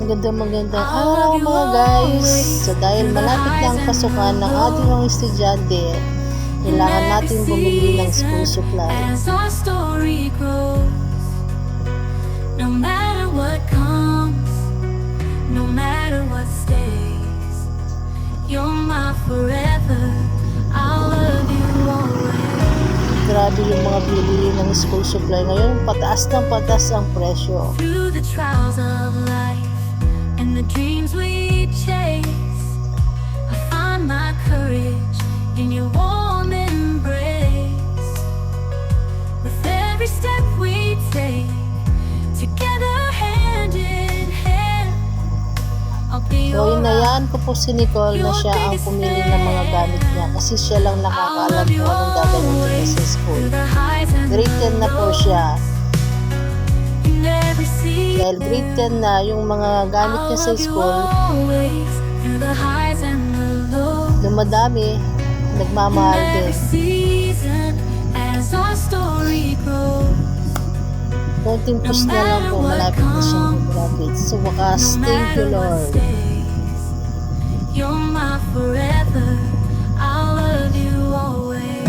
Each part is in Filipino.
Magandang araw mga guys. So dahil malapit na ang pasukan ng ating mga estudyante, kailangan natin bumili ng school supplies. No matter what comes, no matter what stays, you're my forever, I'll love you always. Grabe yung mga bili ng school supply ngayon, pataas ng pataas ang presyo. Through the trials of life and the dreams we chase, I find my courage in your warm embrace. With every step we take, together hand in hand, I'll be So your inayaan ko po si Nicole na siya ang pumili ng mga gamit niya kasi siya lang nakakaalam kung anong gagawin niya sa school. Grade 10 na po siya. Dahil grade 10 na yung mga gamit niya sa school, dumadami, nagmamahal din. Konting push na lang po, malapit na siyang graduate. So wakas, thank you Lord. You're my forever, I'll love you always.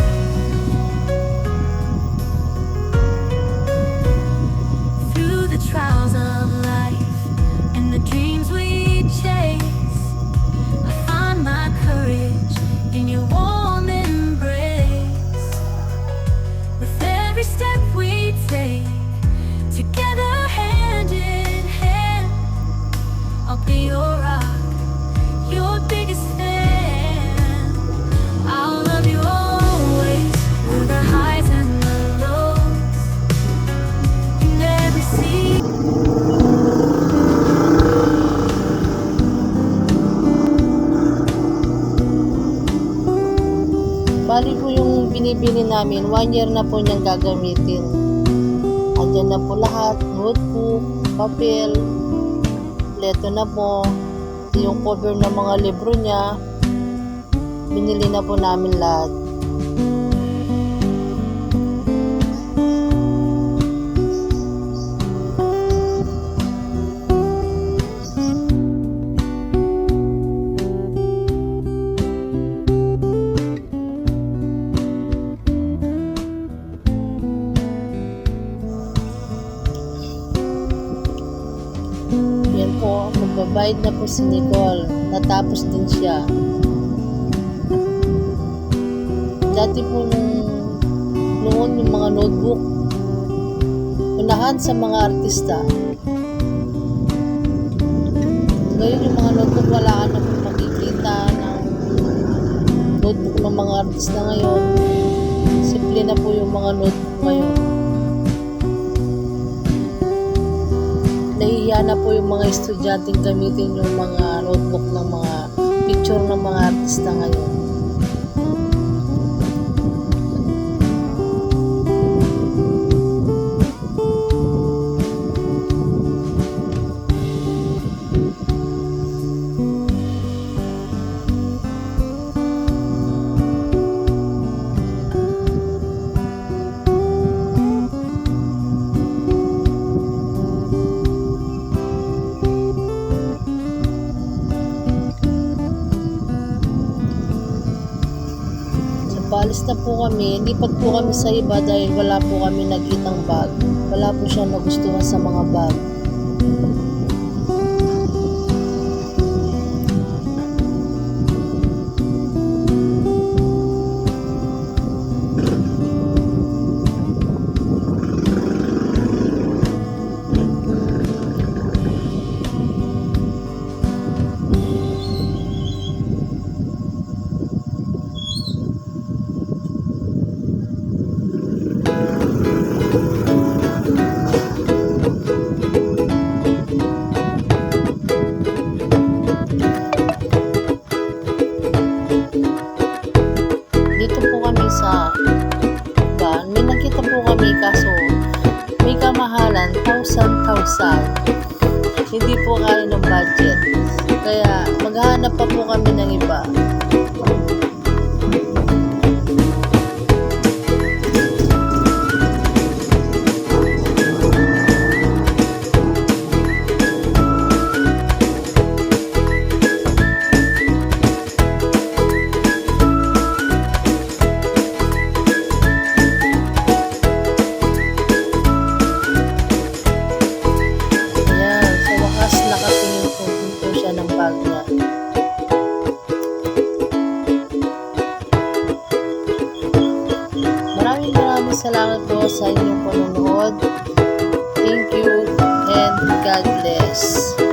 Through the trials of life and the dreams we chase, I find my courage in your warm embrace. With every step we take, together hand in hand, I'll be your rock, your biggest fan. I'll love you always, through the highs and the lows, in every season. Bali po yung binibili namin, 1 year na po niyang gagamitin. Andyan na po lahat, notebook, papel, leto na po, yung cover ng mga libro niya, binili na po namin lahat. Yan po, magbabayad na po si Nicole. Natapos din siya. Dati po noon yung mga notebook, unahan sa mga artista. Ngayon yung mga notebook, wala ka na po makikita ng notebook ng mga artista ngayon. Simple na po yung mga notebook ngayon. Nahihiya na po yung mga estudyanteng gamitin yung mga notebook ng mga picture ng mga artista ngayon. Paalis na po kami, lipat po kami sa iba dahil wala po kami nakitang bag. Wala po siya nagustuhan sa mga bag. Dito po kami sa van. May nakita po kami kaso may kamahalan, 1,000. Hindi po kaya ng budget. Kaya maghahanap pa po kami ng iba. bag niya. Maraming salamat po sa inyong panonood. Thank you and God bless.